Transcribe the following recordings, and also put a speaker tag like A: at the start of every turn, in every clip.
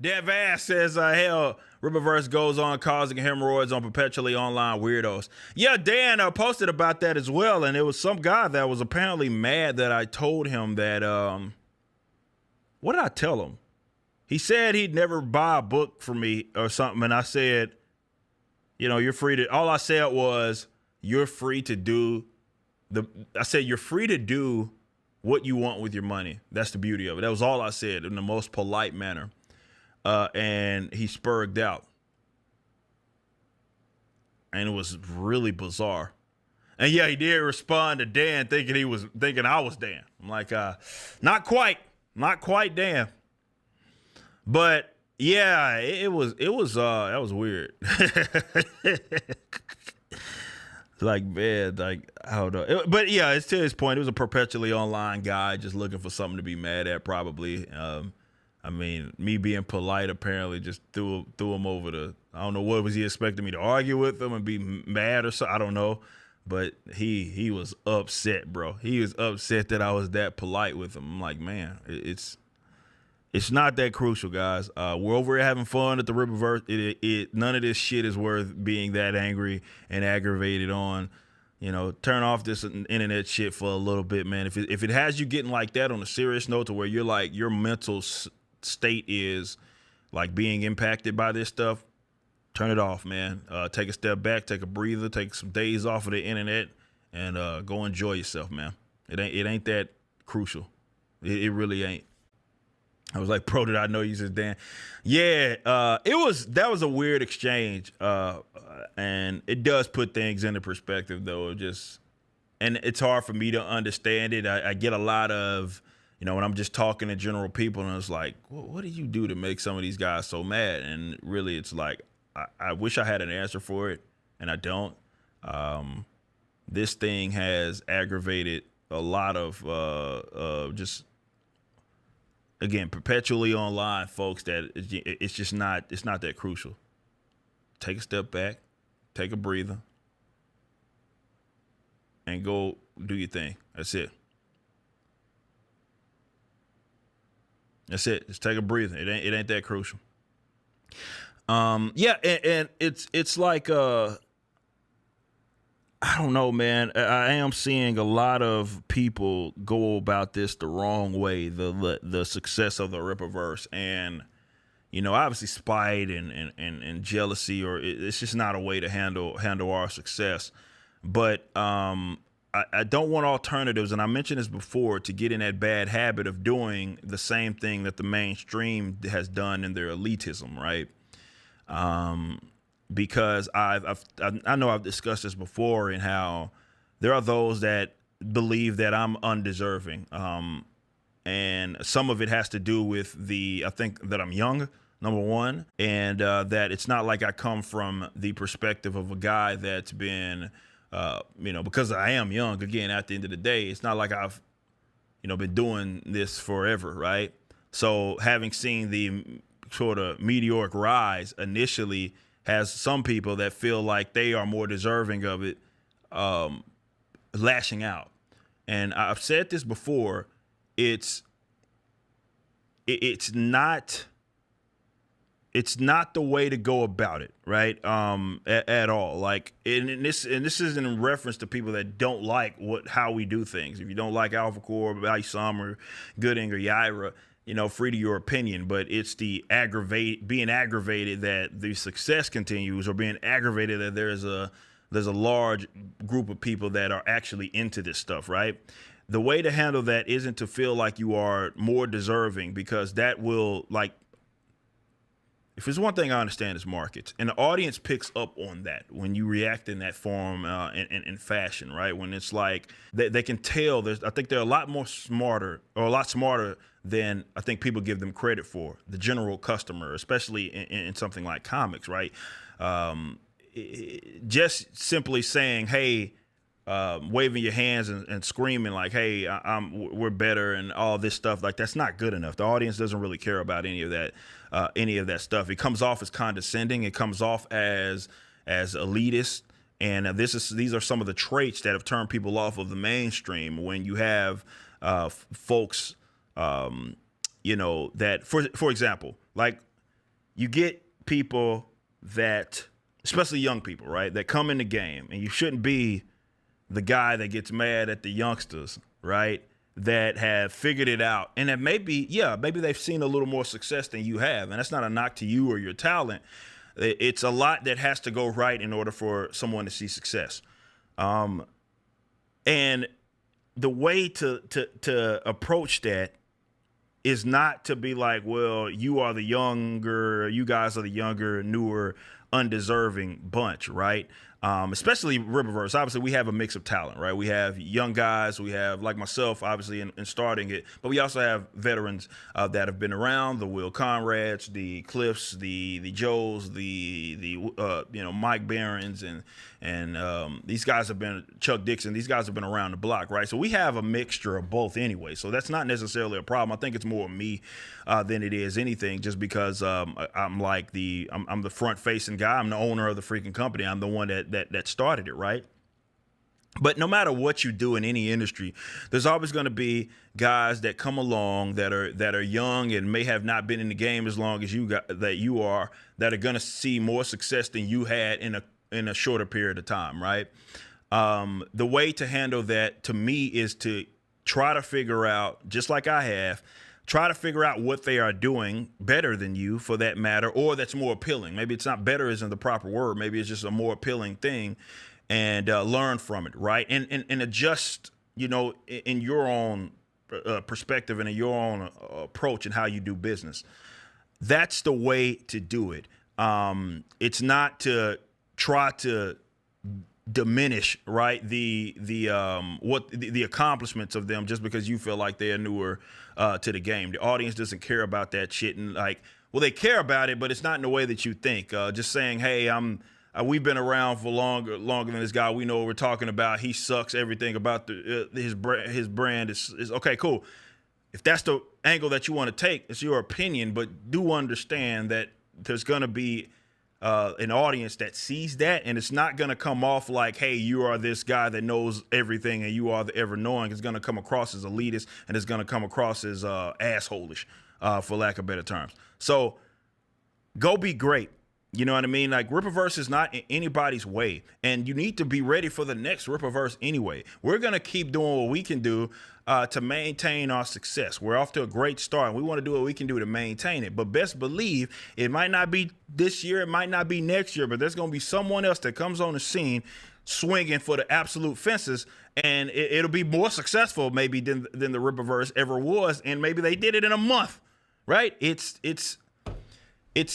A: Dan Vass says, hell, Riververse goes on causing hemorrhoids on perpetually online weirdos. Yeah, Dan posted about that as well, and it was some guy that was apparently mad that I told him that, what did I tell him? He said he'd never buy a book from me or something, and I said, you're free to, all I said was, you're free to do you're free to do what you want with your money. That's the beauty of it. That was all I said in the most polite manner. And he spurred out. And it was really bizarre. And yeah, he did respond to Dan thinking I was Dan. I'm like, not quite Dan. But yeah, that was weird. Like, man, like, I don't know. But yeah, it's to his point. It was a perpetually online guy just looking for something to be mad at, probably. I mean, me being polite apparently just threw him over the, I don't know, what was he expecting me to argue with him and be mad or so? I don't know. But he was upset, bro. He was upset that I was that polite with him. I'm like, man, it's not that crucial, guys. We're over here having fun at the Riververse. None of this shit is worth being that angry and aggravated on. Turn off this internet shit for a little bit, man. If it has you getting like that on a serious note to where you're like, your mental state is like being impacted by this stuff, turn it off, man. Take a step back, take a breather, take some days off of the internet, and go enjoy yourself, man. It ain't that crucial. It really ain't. I was like, bro, did I know you said Dan? Yeah, that was a weird exchange. And it does put things into perspective, though. And it's hard for me to understand it. I get a lot of, when I'm just talking to general people, and it's like, what did you do to make some of these guys so mad? And really, it's like, I wish I had an answer for it, and I don't. This thing has aggravated a lot of just, again, perpetually online folks that it's not that crucial. Take a step back, take a breather, and go do your thing. That's it. That's it. Just take a breather. It ain't that crucial. Yeah, and it's like I don't know, man. I am seeing a lot of people go about this the wrong way. The success of the Rippaverse, and obviously spite and jealousy, or it's just not a way to handle our success. But I don't want alternatives, and I mentioned this before, to get in that bad habit of doing the same thing that the mainstream has done in their elitism, right? Because I know I've discussed this before, in how there are those that believe that I'm undeserving. And some of it has to do with I think that I'm young, number one, and that it's not like I come from the perspective of a guy that's been, because I am young, again, at the end of the day, it's not like I've, been doing this forever, right? So having seen the sort of meteoric rise initially has some people that feel like they are more deserving of it, lashing out. And I've said this before, it's not the way to go about it, right? At all. Like, and this isn't in reference to people that don't like how we do things. If you don't like Alpha Core, Isam, or Goodyng, or Yaira, free to your opinion, but it's the being aggravated that the success continues, or being aggravated that there's a large group of people that are actually into this stuff, right? The way to handle that isn't to feel like you are more deserving, because that will, like, if there's one thing I understand, is markets, and the audience picks up on that when you react in that form, in fashion, right? When it's like they can tell. I think they're a lot smarter than I think people give them credit for. The general customer, especially in something like comics, right? Just simply saying, "Hey," waving your hands and screaming like, "Hey, we're better," and all this stuff, like, that's not good enough. The audience doesn't really care about any of that stuff. It comes off as condescending. It comes off as elitist. And these are some of the traits that have turned people off of the mainstream. When you have folks, that, for example, like, you get people that, especially young people, right, that come in the game, and you shouldn't be the guy that gets mad at the youngsters, right, that have figured it out and that maybe they've seen a little more success than you have. And that's not a knock to you or your talent. It's a lot that has to go right in order for someone to see success. And the way to approach that is not to be like, well, you guys are the younger, newer, undeserving bunch, right? Especially Riververse. Obviously, we have a mix of talent, right? We have young guys. We have, like myself, obviously, in starting it. But we also have veterans that have been around, the Will Conrads, the Cliffs, the Joes, the Mike Barons, and these guys have been, Chuck Dixon, these guys have been around the block, right? So we have a mixture of both anyway. So that's not necessarily a problem. I think it's more me than it is anything, just because I'm the front-facing guy. I'm the owner of the freaking company. I'm the one that started it, right? But no matter what you do in any industry, there's always going to be guys that come along that are young and may have not been in the game as long as you are, that are going to see more success than you had in a shorter period of time, right? The way to handle that, to me, is to try to figure out, just like I have, try to figure out what they are doing better than you, for that matter, or that's more appealing. Maybe it's not better isn't the proper word. Maybe it's just a more appealing thing, and learn from it, right? And adjust, in your own perspective and in your own approach and how you do business. That's the way to do it. It's not to try to diminish, right, the accomplishments of them just because you feel like they're newer to the game. The audience doesn't care about that shit, and they care about it, but it's not in the way that you think. Just saying, hey, we've been around for longer than this guy. We know what we're talking about. He sucks. Everything about his brand is okay, cool. If that's the angle that you want to take, it's your opinion, but do understand that there's going to be an audience that sees that, and it's not going to come off like, hey, you are this guy that knows everything and you are the ever knowing. It's going to come across as elitist, and it's going to come across as assholish, for lack of better terms. So go be great. You know what I mean? Like, Rippaverse is not in anybody's way, and you need to be ready for the next Rippaverse anyway. We're going to keep doing what we can do to maintain our success. We're off to a great start, and we want to do what we can do to maintain it. But best believe it might not be this year, it might not be next year, but there's going to be someone else that comes on the scene swinging for the absolute fences, and it'll be more successful maybe than the Rippaverse ever was, and maybe they did it in a month, right? It's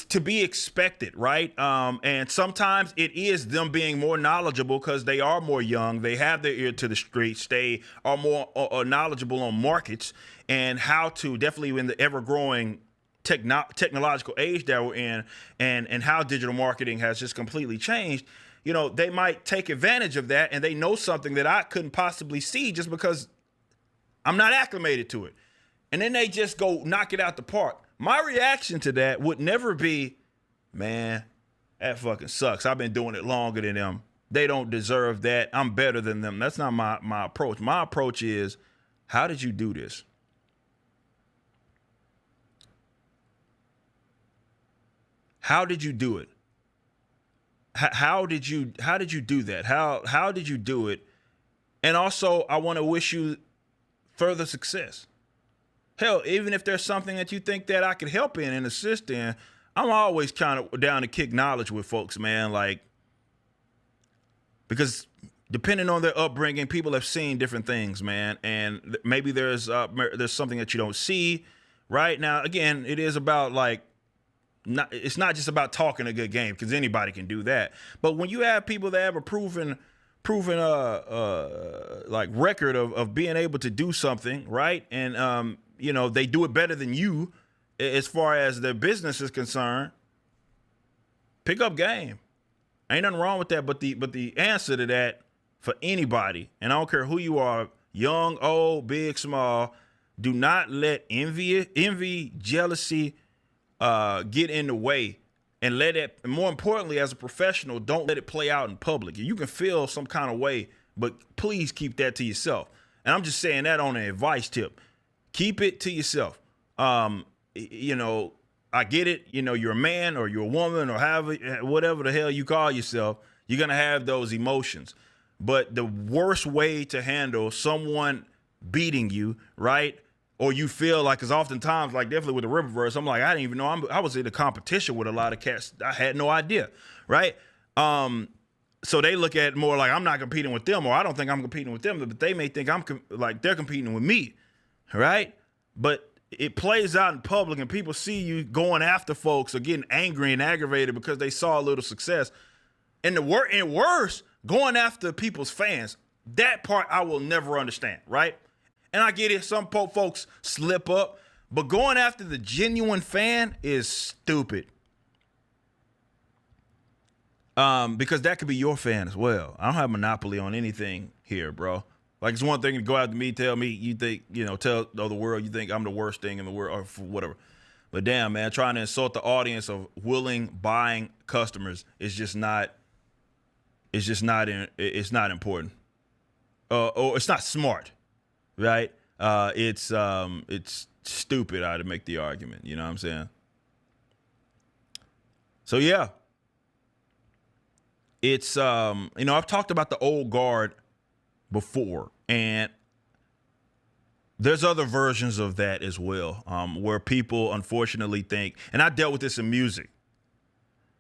A: to be expected, right? And sometimes it is them being more knowledgeable because they are more young. They have their ear to the streets. They are more knowledgeable on markets and how to, definitely in the ever-growing technological age that we're in, and how digital marketing has just completely changed. They might take advantage of that, and they know something that I couldn't possibly see just because I'm not acclimated to it. And then they just go knock it out the park. My reaction to that would never be, man, that fucking sucks. I've been doing it longer than them. They don't deserve that. I'm better than them. That's not my approach. My approach is, how did you do this? How did you do it? How did you do that? How did you do it? And also, I want to wish you further success. Hell, even if there's something that you think that I could help in and assist in, I'm always kind of down to kick knowledge with folks, man. Because depending on their upbringing, people have seen different things, man. And maybe there's something that you don't see. Right now, again, it is about it's not just about talking a good game, because anybody can do that. But when you have people that have a proven record of being able to do something, right, and they do it better than you as far as their business is concerned, pick up game. Ain't nothing wrong with that, but the answer to that for anybody, and I don't care who you are, young, old, big, small, do not let envy, jealousy get in the way, and let it, more importantly, as a professional, don't let it play out in public. You can feel some kind of way, but please keep that to yourself. And I'm just saying that on an advice tip. Keep it to yourself. I get it. You know, you're a man or you're a woman or however, whatever the hell you call yourself. You're going to have those emotions. But the worst way to handle someone beating you, right? Or you feel like, because oftentimes, like definitely with the Riververse, I'm like, I didn't even know I was in a competition with a lot of cats. I had no idea, right? So they look at it more like I'm not competing with them, or I don't think I'm competing with them, but they may think like they're competing with me, right? But it plays out in public, and people see you going after folks or getting angry and aggravated because they saw a little success. And worse, going after people's fans. That part I will never understand, right? And I get it, some folks slip up, but going after the genuine fan is stupid. Because that could be your fan as well. I don't have a monopoly on anything here, bro. Like, it's one thing to go after me, tell me you think, tell the world you think I'm the worst thing in the world or whatever. But damn, man, trying to insult the audience of willing buying customers is just not, it's not important. Or it's not smart. Right? It's stupid to make the argument. You know what I'm saying? So yeah. It's I've talked about the old guard before, and there's other versions of that as well, where people unfortunately think, and I dealt with this in music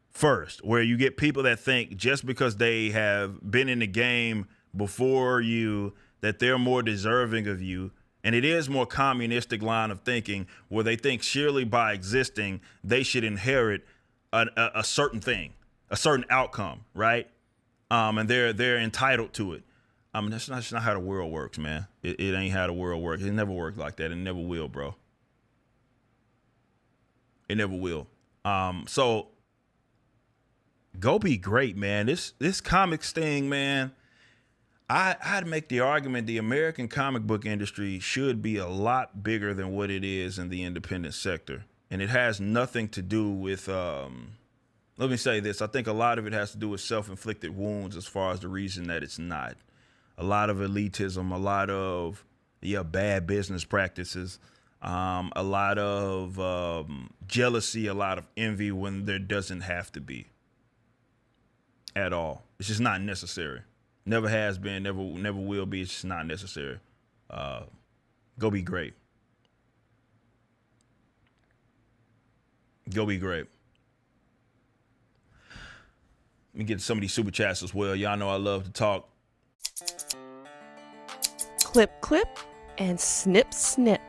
A: first, where you get people that think just because they have been in the game before you that they're more deserving of you. And it is more communistic line of thinking where they think surely by existing, they should inherit a certain thing, a certain outcome, right? And they're entitled to it. That's not how the world works, man. It ain't how the world works. It never worked like that. It never will, bro. It never will. So go be great, man. This comics thing, man. I'd make the argument the American comic book industry should be a lot bigger than what it is in the independent sector. And it has nothing to do with, let me say this. I think a lot of it has to do with self-inflicted wounds as far as the reason that it's not. A lot of elitism, a lot of, bad business practices, a lot of jealousy, a lot of envy when there doesn't have to be at all. It's just not necessary. Never has been, never will be. It's just not necessary. Go be great. Go be great. Let me get to some of these super chats as well. Y'all know I love to talk.
B: Clip, clip, and snip, snip.